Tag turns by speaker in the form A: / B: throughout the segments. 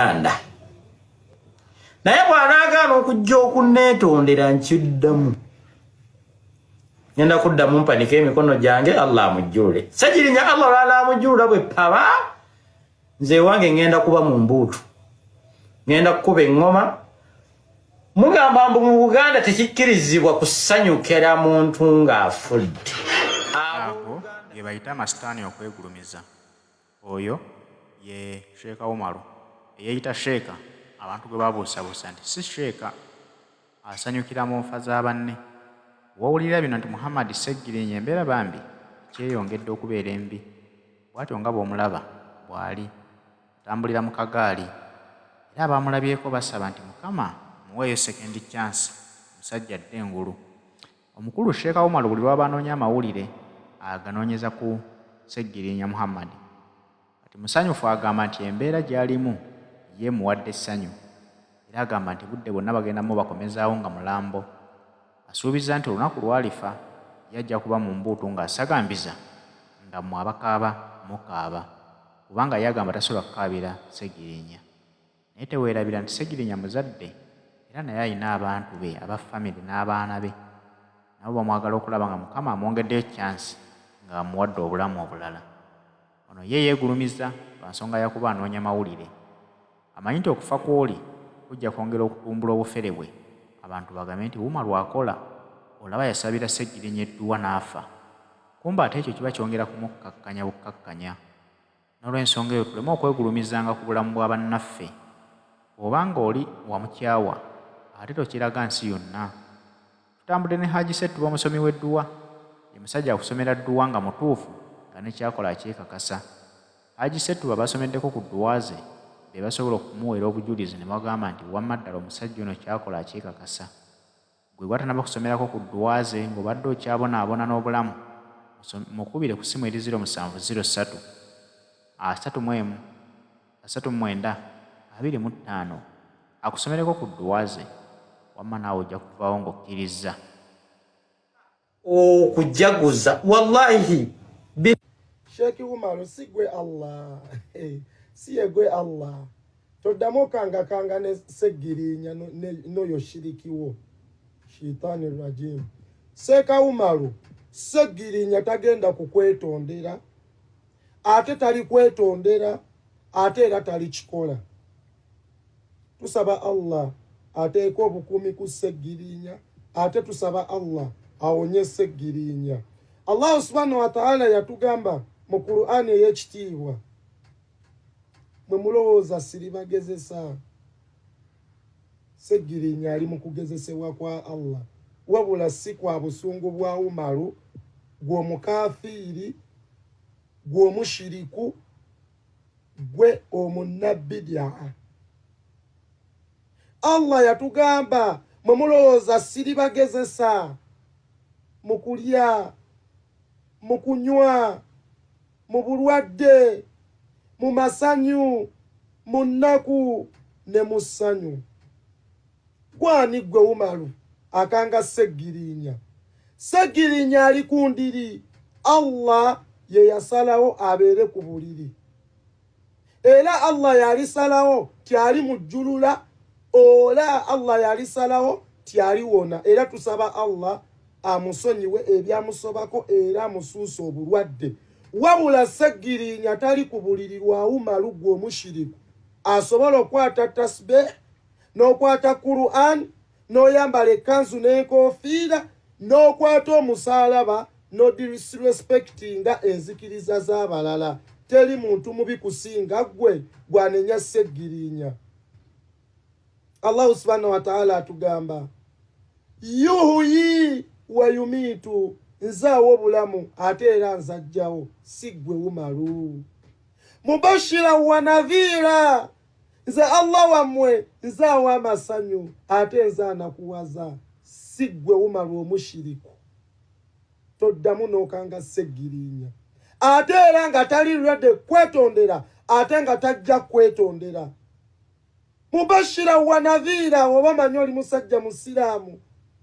A: anda naye bw'anaagaana okujja okunneetondera nkiddamu ngenda kuddamu mpanika emikono gyange Allah amujjule Ssegirinya Allah lw'anaamujjula bwe paba nze wange ngenda kuba mu mbuutu ngenda kukuba eŋŋoma mugamba mbu mu Buganda tekikkirizibwa kusanyukira muntu ng'afudde
B: abo ge bayita amasitaani okwegulumiza oyo ye Sheeka Umaru eyeyita Sheeka abantu gwe babuusabuusa nti si Sheeka asanyukira mu nfa za banne wawulira bino nti Muhammad Ssegirinya Embeera Bambi Yeyongedde Okubeera Embi bw'atyo nga bw'omulaba bw'ali atambulira mu kagaali era abamulabyeko basaba nti Mukama muweeyo second chance musajja adde engulu omukulu Sheeka Umaru buli lwaba anoonya amawulire aganoonyeza ku Ssegirinya Muhammad ati musanyufu agamba nti embeera gy'alimu ye muwadde essanyu era agamba nti budde bwonna bagendamu bakomezaawo nga mulambo asuubiza nti olunaku lwalifa yajja kuba mu mbuutu ng'asagambiza nga mmwe abakaaba mukaaba kubanga yagamba tasobola kukaabira Ssegirinya naye teweerabira nti Ssegirinya muzadde era naye alina abantu be aba famire n'abaana be nabo bamwagala okulaba nga Mukama amwongeddeyo chance nga amuwadde obulamu obulala ono ye yeegulumiza lwa nsonga yakuba anoonya mawulire amanyi nti okufa kw'oli kujja kwongera okutumbula obufere bwe abantu bagambe nti wuma lwakola olaba yasabira Ssegirinya edduwa n'afa kumba ate ekyo kiba kyongera kumukkakkanya bukkakkanya n'olw'ensonga eyo tuleme okwegulumizanga ku bulamu bwa bannaffe obanga oli wamukyawa ate tokiraga nsi yonna tutambudde ne Haji Setu omusomi w'edduwa ye musajja akusomera dduwa nga mutuufu nga nekyakola akyekakasa Haji Setu babasomeddeko ku dduwa ze be basobola okumuweera obujulizi ne bagamba nti wamma ddala omusajja ono kyakola akyekakasa gwe gwatanaba kusomerako ku dduwa ze ng'obadde okyabonaabona n'obulamu mukubire ku ssimu eri 0703 31 39 25 akusomereko ku dduwa ze wamma naawe ojja kuvaawo ng'okkiriza
A: okujaguza wallahi
C: Sheeki Umaru si gwe Allah si ye gwe Allah toddamu kanga ne Ssegirinya n'oyo shirikiwo shitaani rajim Sheeka Umaru Ssegirinya tagenda kukwetondera ate tali kwetondera ate era tali kikola tusaba Allah ateeka obukuumi ku Ssegirinya ate tusaba Allah awonye Ssegirinya Allah subhanahu wa ta'ala yatugamba mu Qur'ani ey'ekitiibwa mwe mulowooza siribagezesa Ssegirinya ali mu kugezesebwa kwa Allah wabula si kwa busungu bwa Umaru gw'omukafiiri gw'omushiriku gwe omunnabbidia Allah yatugamba mwe mulowooza siribagezesa mu kulya mu kunywa mu bulwadde mu masanyu mu nnaku ne mu ssanyu gwani gwe Umaru akanga Ssegirinya Ssegirinya ali ku ndiri Allah ye yasalawo abeere ku buliri era Allah yalisalawo tyali mujjulula ola Allah yalisalawo tyaliwona era tusaba Allah amusonyiwe ebyamusobako era amusuusa obulwadde wabula Ssegirinya tali ku buliri lwa Umaru gw'omushiriku asobola okwata tasbih n'okwata Qur'an n'oyambala ekkanzu n'enkofiira n'okwata omusaalaba no disrespectinga enzikiriza z'abalala teri muntu mubi kusinga gwe gwanenya Ssegirinya Allah subhanahu wa ta'ala atugamba yuhyi wa yumitu nzaawo obulamu ate era nzajjawo si gwe Umaru mubashira wa nadhira nze Allah wammwe nzaawo amasanyu ate nzaanakuwaza si gwe Umaru omushiriku toddamu n'okanga Ssegirinya ate era nga tali ready kwetondera ate nga tajja kwetondera mubashira wa nadhira oba manyi oli musajja musiraamu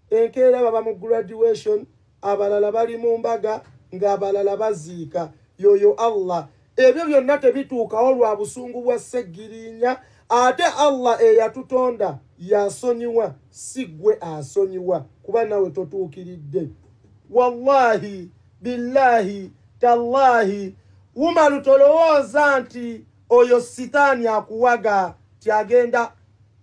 C: enkeera baba mu graduation abalala bali mu mbaga ng'abalala baziika yoyo Allah ebyo byonna tebituukawo lwa busungu bwa Ssegirinya ate Allah eyatutonda yasonyiwa sigwe asonyiwa kuba nawe totuukiridde. Wallahi billahi tallahi Umaru tolowooza nti oyo sitaani akuwaga tiagenda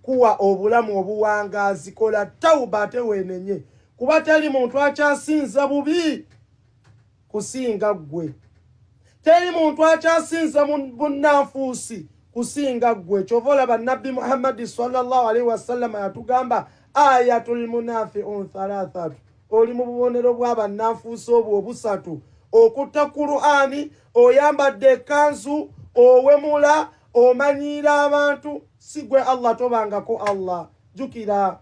C: kuwa obulamu obuwangazi. Kola tauba ate weenenye kuba teri muntu akyasinza bubi kusinga gwe. Teri muntu akyasinza bunnanfuusi kusinga gwe. Kyova olaba Nabbi Muhammad sallallahu alaihi wasallam yatugamba ayatul munafi'un thalathatu. Oli mu bubonero bw'abannanfuusi obwo obusatu: okutta Qur'ani, oyambadde ekkanzu, owemula, omanyiira abantu. Sigwe Allah tobangako Allah. Jukira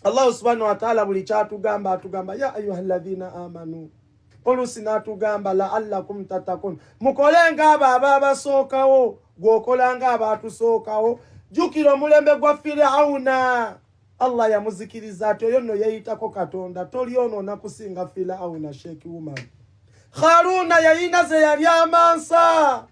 C: Allah subhanahu wa ta'ala buli kyatugamba atugamba ya ayyuhalladhina amanu. Olusi n'atugamba la'allakum tattaqun. Mukolenga abo ababasookawo gwokolanga abatusookawo. Jukira omulembe gwa Firawuna. Allah yamuzikiriza ati oyo nno yeyitako Katonda. Tolyonoona kusinga Firawuna Sheikh Umar. Haruna yayina ze yali amansa.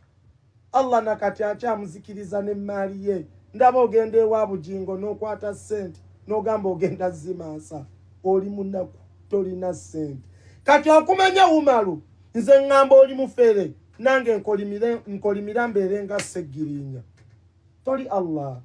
C: Allah nakati akyamuzikiriza n'emmaali ye. Ndaba ogenda ewa bugingo n'okwata ssente n'ogamba ogenda zimansa. Oli munaku tolina ssente. Kati okumanya Umaru nze ngamba oli mufere nange nkolimira mbeere nga Ssegirinya. Toli Allah.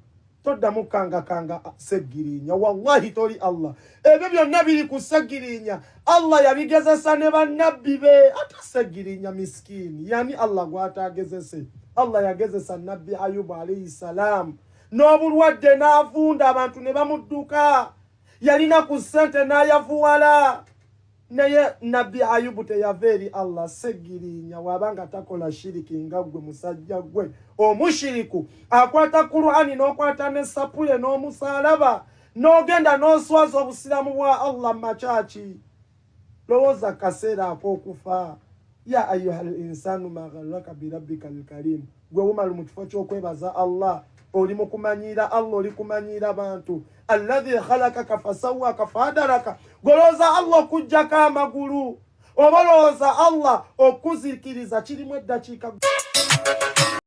C: Toddamu kanga Ssegirinya. Wallahi toli Allah. Ebyo byonna biri ku Ssegirinya. Allah yabigezesa ne bannabbi be. Ate Ssegirinya miskini. Yani Allah gw'atagezese. Allah yagezesa Nabbi Ayubu alayhi salam. N'obulwadde n'avunda abantu ne bamudduka. Yalina ku ssente n'ayavuwala. Naye Nabbi Ayubu teyava eri Allah. Ssegirinya wabanga takola shiriki nga gwe musajja gwe omushiriku akwata Qur'ani n'okwata n'essapule n'omusalaba n'ogenda n'oswaza obusiramu bwa Allah machachi. Lowooza kaseera ak'okufa. Ya ayyuhal insanu ma gharraka bi rabbikal karim. Gwe Umaru mu kifo ky'okwebaza Allah oli mu kumanyira Allah, oli kumanyira bantu. Alladhi khalaqaka fasawwaka fadaraka. Golooza Allah okujjako amagulu. Obalooza Allah okuzikiriza kirimu eddakiika.